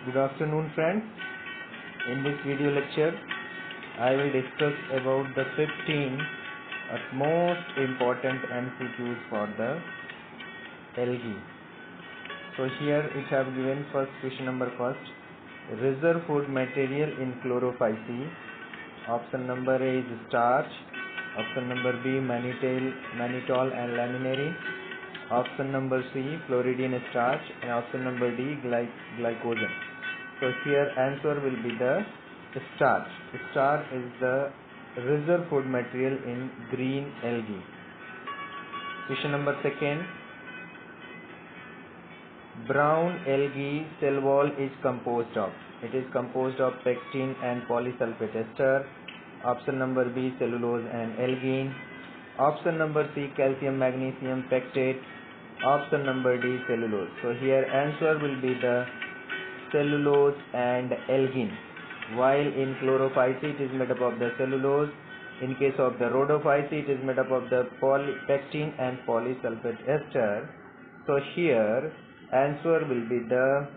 Good afternoon friends. In this video lecture I will discuss about the 15 most important MCQs for the algae. So here it have given first question number first. Reserve food material in chlorophyce. Option number A is starch. Option number B mannitol and laminary. Option number C Floridian starch and option number D glycogen. So here answer will be the starch. Starch is the reserve food material in green algae. Question number second. Brown algae cell wall is composed of. It is composed of pectin and polysulfate ester. Option number B cellulose and algine. Option number C calcium magnesium pectate. Option number D cellulose. So here answer will be the cellulose and algine. While in chlorophyce it is made up of the cellulose. In case of the rhodophyce it is made up of the pectin and polysulfate ester. So here answer will be the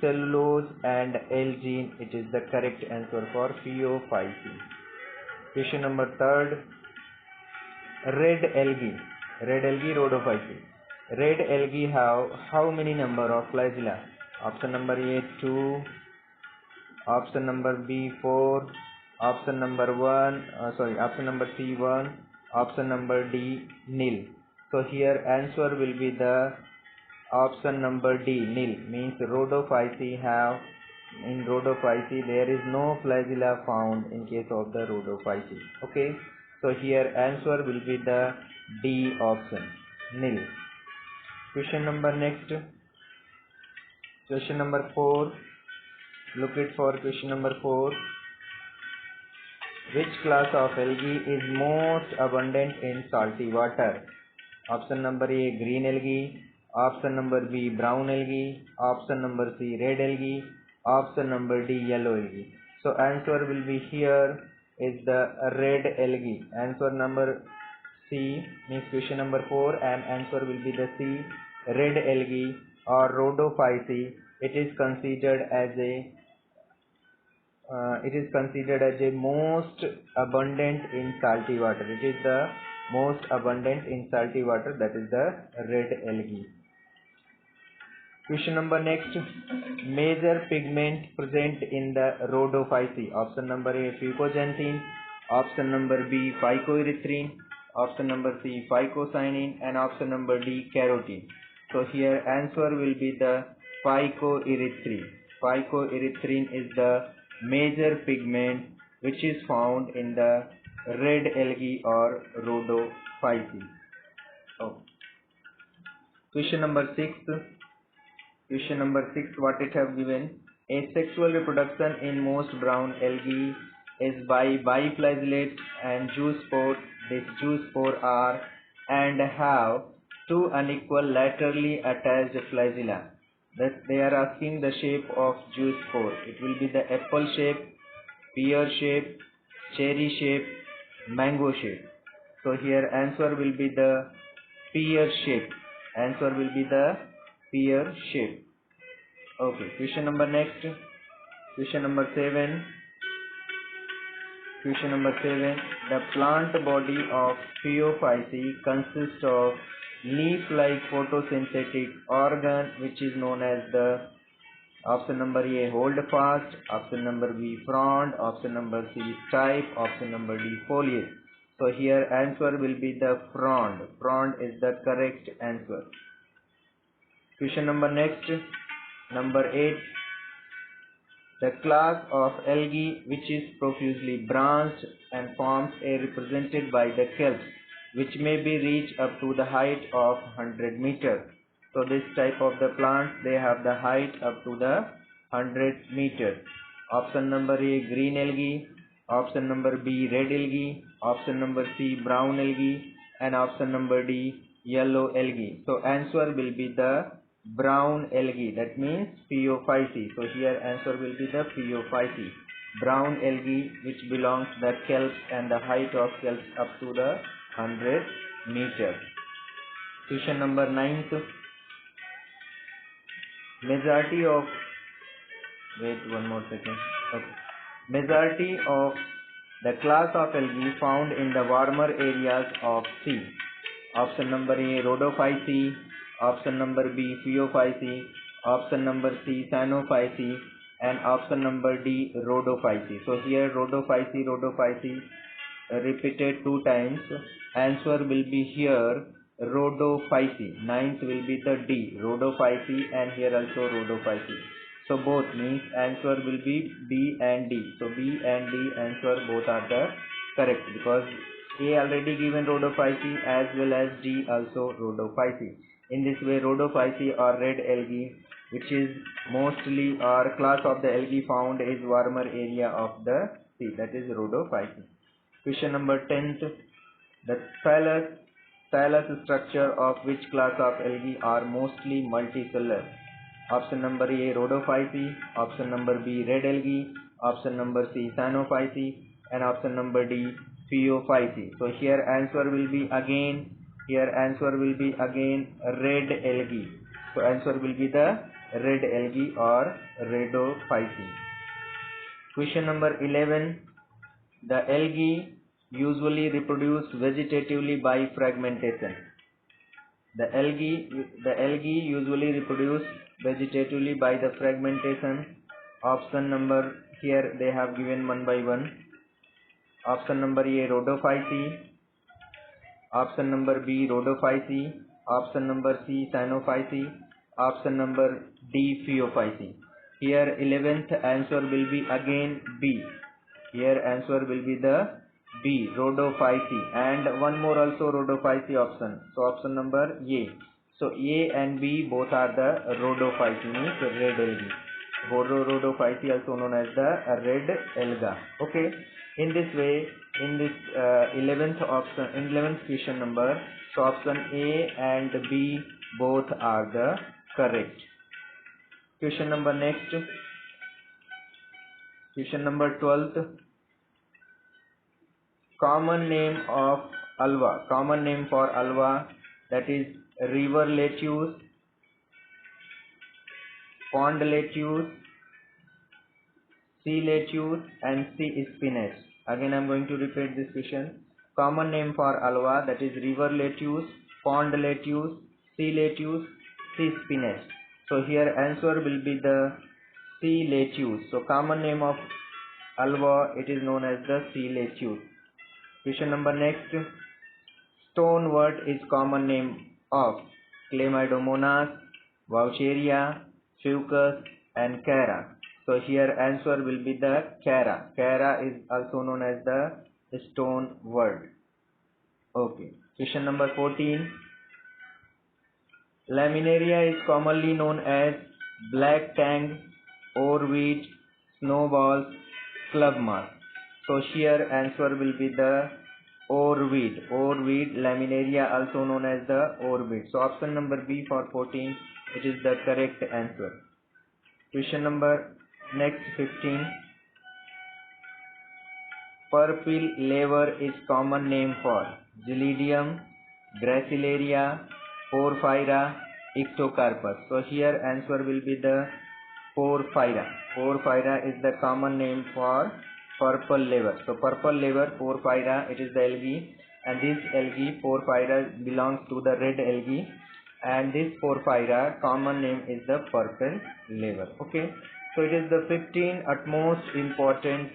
cellulose and algine. It is the correct answer for phaeophyce. Question number third. Red algae rhodophyce. Red algae have how many number of flagella? Option number A 2, option number B 4, option number C 1, option number D nil. So here answer will be the option number D nil, means rhodophyce have, in rhodophyce there is no flagella found in case of the rhodophyce. Okay, so here answer will be the D option, nil. Question number next. Question number 4. Look it for question number 4. Which class of algae is most abundant in salty water? Option number A green algae. Option number B brown algae. Option number C red algae. Option number D yellow algae. So answer will be here is the red algae. Answer number C means question number 4 and answer will be the C, red algae or rhodophyce. It is considered as a most abundant in salty water. It is the most abundant in salty water, that is the red algae. Question number next. Major pigment present in the rhodophyce. Option number A fucoxanthin, option number B phycoerythrin, option number C phycocyanin and option number D carotene. So here answer will be the phycoerythrin. Phycoerythrin is the major pigment which is found in the red algae or rhodophyce. Oh. Question number 6. Question number 6, what it have given? Asexual reproduction in most brown algae is by biflagellate and zoospore. These zoospore are and have two unequal laterally attached flagella. That they are asking the shape of zoospore. It will be the apple shape, pear shape, cherry shape, mango shape. So here answer will be the pear shape. Answer will be the pear shape. Okay, question number next. Question number 7. Question number 7. The plant body of phaeophyce consists of leaf-like photosynthetic organ which is known as the option number A holdfast, option number B frond, option number C stipe, option number D foliage. So here answer will be the frond. Frond is the correct answer. Question number next. Number 8. The class of algae which is profusely branched and forms a represented by the kelps, which may be reached up to the height of 100 meters. So this type of the plants, they have the height up to the 100 meters. Option number A green algae, option number B red algae, option number C brown algae and option number D yellow algae. So answer will be the brown algae, that means phaeophyce. So here answer will be the phaeophyce, brown algae which belongs to the kelps and the height of kelps up to the 100 meters. Question number 9. Majority of Wait one more second. Okay. Majority of the class of algae found in the warmer areas of sea. Option number A, Rhodophyceae. Option number B, Phaeophyceae. Option number C, Cyanophyceae. And option number D, Rhodophyceae. So here Rhodophyceae repeated 2 times. Answer will be here Rhodophyceae. Ninth will be the D, Rhodophyceae, and here also Rhodophyceae. So both means answer will be B and D. So B and D answer both are the correct, because A already given Rhodophyceae as well as D also Rhodophyceae. In this way, Rhodophyceae or red algae, which is mostly or class of the algae found is warmer area of the sea, that is Rhodophyceae. Question number 10th. The thallus structure of which class of algae are mostly multicellular? Option number A, Rhodophyceae. Option number B, red algae. Option number C, Cyanophyceae. And option number D, Phaeophyceae. So here answer will be again red algae. So answer will be the red algae or Rhodophyceae. Question number 11. The algae usually reproduce vegetatively by fragmentation. The algae usually reproduce vegetatively by the fragmentation. Option number, here they have given one by one. Option number A, Rhodophyceae. Option number B, Rhodophyceae. Option number C, Cyanophyceae. Option number D, Phaeophyceae. Here 11th answer will be again B. Here answer will be the B, Rhodophyceae, and one more also Rhodophyceae option. So option number A. So A and B both are the Rhodophyceae, means red algae. Rhodophyceae also known as the red alga. Okay. In this way, in this 11th question number, so option A and B both are the correct. Question number next. Question number 12th. Common name of alga. Common name for alga, that is river lettuce, pond lettuce, sea lettuce, and sea spinach. Again I am going to repeat this question. Common name for alga, that is river lettuce, pond lettuce, sea lettuce, sea spinach. So here answer will be the sea lettuce. So common name of alga, it is known as the sea lettuce. Question number next. Stonewort is common name of Chlamydomonas, Vaucheria, Fucus, and Chara. So here answer will be the Chara. Chara is also known as the stonewort. Okay. Question number 14. Laminaria is commonly known as black tang, oarweed, snowballs, club moss. So here answer will be the oarweed. Oarweed, laminaria also known as the oarweed. So option number B for 14, it is the correct answer. Question number next 15. Purple laver is common name for Gelidium, Gracilaria, Porphyra, Ictocarpus. So here answer will be the Porphyra. Porphyra is the common name for purple laver. So purple laver, Porphyra, it is the algae, and this algae Porphyra belongs to the red algae, and this Porphyra common name is the purple laver. Okay, so it is the 15 utmost important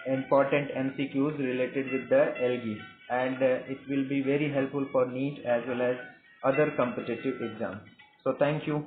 MCQs related with the algae, and it will be very helpful for NEET as well as other competitive exams. So thank you.